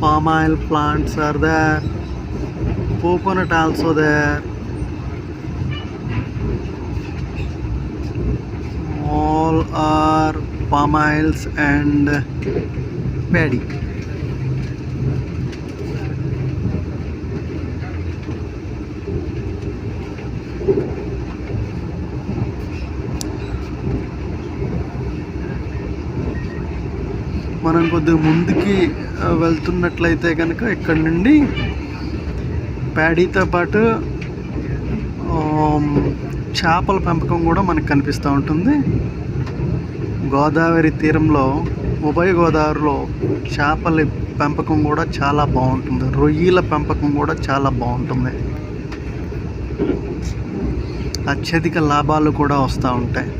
palm oil plants are there, coconut also there. All are palm oils and paddy. మనం కొద్దిగా ముందుకి వెళ్తున్నట్లయితే కనుక ఇక్కడ నుండి ప్యాడీతో పాటు చేపల పెంపకం కూడా మనకు కనిపిస్తూ ఉంటుంది. గోదావరి తీరంలో, ఉభయ గోదావరిలో చేపల పెంపకం కూడా చాలా బాగుంటుంది. రొయ్యల పెంపకం కూడా చాలా బాగుంటుంది. అత్యధిక లాభాలు కూడా వస్తూ ఉంటాయి.